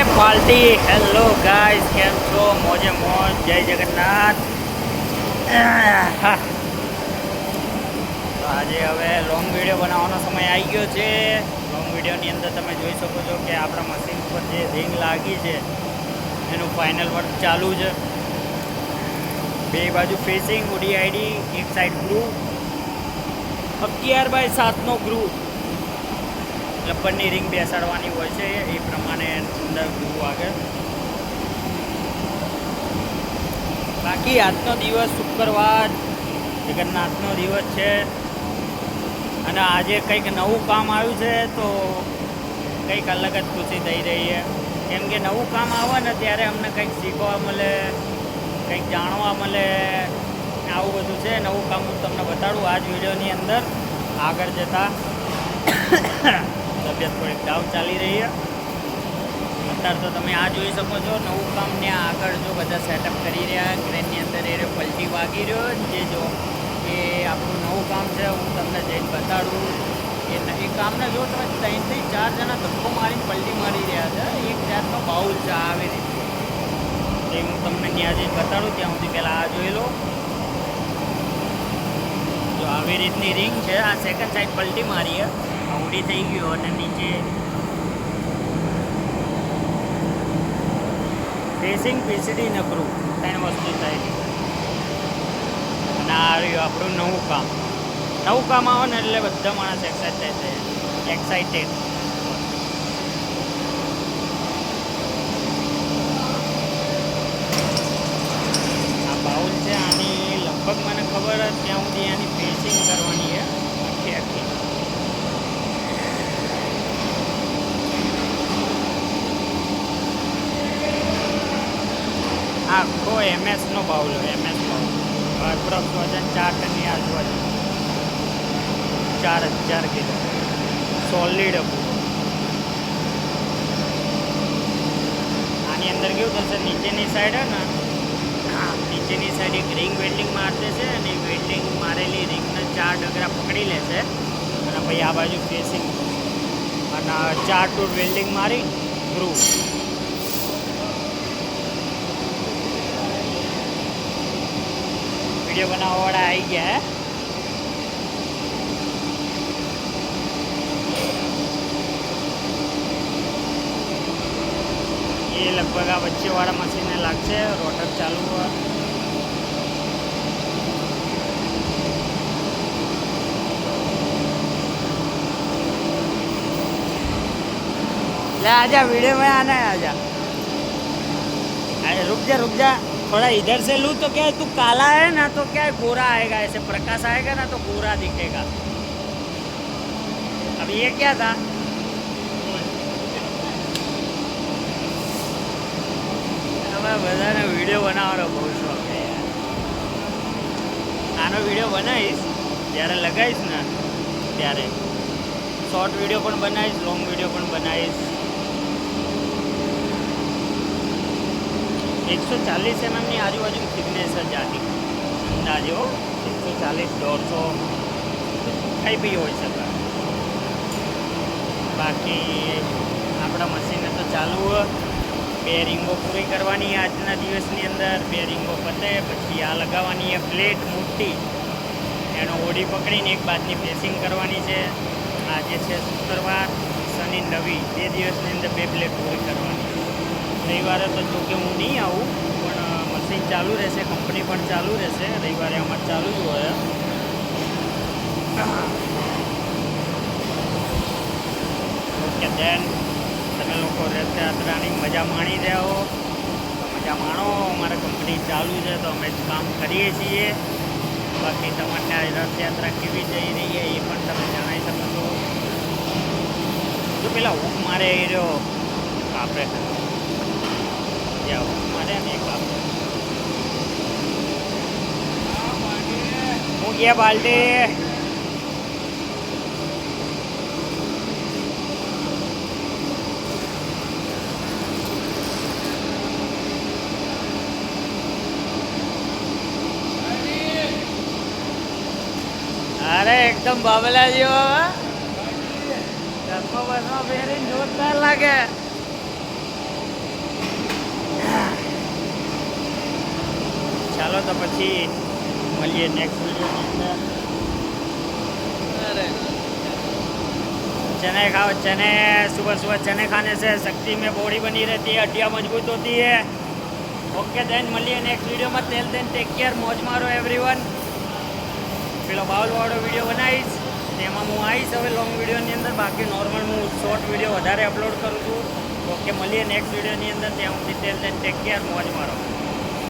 Party hello guys, કેમ છો? મોજે મોજ, જય જગન્નાથ. તો આજે હવે લોંગ વિડીયો બનાવવાનો સમય આવી ગયો છે. લોંગ વિડીયોની અંદર તમે જોઈ શકો છો કે આપણા મશીન પર જે રિંગ લાગી છે એનું ફાઇનલ વર્ક ચાલુ છે. બે બાજુ ફેસિંગ ODID, એક સાઈડ ગ્રુવ 11x7નો ગ્રુવ રબરની રિંગ બેસાડવાની હોય છે, એ પ્રમાણે અંદર ગ્રુવ આગળ. બાકી આજનો દિવસ શુક્રવાર, જગન્નાથનો દિવસ છે અને આજે કંઈક નવું કામ આવ્યું છે તો કંઈક અલગ જ ખુશી થઈ રહી છે. કેમ કે નવું કામ આવે ને ત્યારે અમને કંઈક શીખવા મળે, કંઈક જાણવા મળે, આવું બધું છે. નવું કામ હું તમને બતાડું આજ વિડીયોની અંદર. આગળ જતાં તબિયત થોડીક ડાઉન ચાલી રહી છે અત્યારે. તો તમે આ જોઈ શકો છો નવું કામ ને આગળ જો બધા સેટઅપ કરી રહ્યા. ક્રેનની અંદર એ પલટી વાગી રહ્યો જે જો એ આપણું નવું કામ છે. હું તમને જઈને બતાડું એ કામને જો તમે 3 થી 4 જણા ધક્કો મારીને પલટી મારી રહ્યા છે. એક જાતનો બાઉલ છે આવી રીતે, એ હું તમને ત્યાં જઈને બતાડું. ત્યાં સુધી પહેલાં આ જોઈ લો. જો આવી રીતની રિંગ છે. આ સેકન્ડ સાઈડ પલટી મારી ઊંડી થઈ ગયો અને નીચે ફેસિંગ PCD નકરું 3 વસ્તુ થઈ. અને આ રહ્યું આપણું નવું કામ. નવું કામ આવે ને એટલે બધા માણસ એક્સાઇટેડ. આ બાઉલ છે. આની લગભગ મને ખબર ત્યાં સુધી આની ફેસિંગ કરવાની છે આખી આખી. આખો MS નો બાઉલ હોય. MS બાઉલ અપ્રોક્સ વજન 4 ટનની આજુબાજુ, 4000 કિલો સોલિડ હતું. આની અંદર કેવું થશે, નીચેની સાઈડ હે ને, નીચેની સાઈડ એક રિંગ વેલ્ડિંગ મારશે છે અને વેલ્ડિંગ મારેલી રિંગને 4 ડગરા પકડી લેશે અને પછી આ બાજુ ફેસિંગ અને 4 ટૂર વેલ્ડિંગ મારી ગ્રુવ. વિડીયો બનાવવાવાળા આવી ગયા એ લગભગ આ વચ્ચેવાળા મશીનને લાગશે. રોટર ચાલુ હોય आजा वीडियो में आना है. आजा अरे रुक जा थोड़ा इधर से लूँ तो क्या है, तू काला है ना तो क्या है गोरा आएगा. ऐसे प्रकाश आएगा ना तो गोरा दिखेगा. अब ये क्या था, હવે બધાને વિડીયો બનાવવાનો બહુ શોખ છે યાર. આનો વિડીયો બનાવીશ જ્યારે લગાવીશ ને ત્યારે. શોર્ટ વિડીયો પણ બનાવીશ, લોંગ વિડીયો પણ બનાવીશ. 140 mm ની આજુબાજુ થિકનેસ જાતી અંદાજે 140-150 કંઈ બી હોઈ શકે. બાકી આપણા મશીને તો ચાલુ હોય. 2 રીંગો પૂરી કરવાની આજના દિવસની અંદર. 2 રીંગો પતે પછી આ લગાવવાની એ પ્લેટ મોટી, એનો ઓડી પકડીને એક બાજની ફેસિંગ કરવાની છે. આજે છે શુક્રવાર, શનિ રવિ 2 દિવસની અંદર 2 પ્લેટ પૂરી કરવાની. રવિવારે તો જોકે હું નહીં આવું, પણ મશીન ચાલુ રહેશે, કંપની પણ ચાલુ રહેશે. રવિવારે અમારે ચાલુ જ હોય. ઓકે દેન તમે લોકો રથયાત્રાની મજા માણી રહ્યા હો તો મજા માણો. અમારા કંપની ચાલુ છે તો અમે જ કામ કરીએ છીએ. બાકી તમને રથયાત્રા કેવી જઈ રહી છે એ પણ તમે જણાવી શકો છો. જો પેલા હુક મારે એ રહ્યો કાપરે, જ્યાં હુક મારે ને એ કાપરે. હું ગયા બાલ્ટી અરે એકદમ બાબલા જેવો. ચશ્મા બસમાં પહેરીને જોરદાર લાગે. ચાલો તો પછી મળીએ નેક્સ્ટ વિડીયોની અંદર. चने खाओ चने, सुबह सुबह चने खाने से शक्ति में बॉडी बनी रहती है, हड्डियाँ मजबूत होती है. ओके देन મળીએ નેક્સ્ટ વિડીયોમાં. તેલ દેન ટેક કેર, મોજ મારો એવરીવન. પેલો બાઉલવાળો વિડીયો બનાવીશ તેમાં હું આવીશ હવે લોંગ વિડીયોની અંદર. બાકી નોર્મલ હું શોર્ટ વિડીયો વધારે અપલોડ કરું છું. ઓકે મળીએ નેક્સ્ટ વિડીયોની અંદર. ત્યાં સુધી તેલ દેન ટેક કેર, મોજ મારો.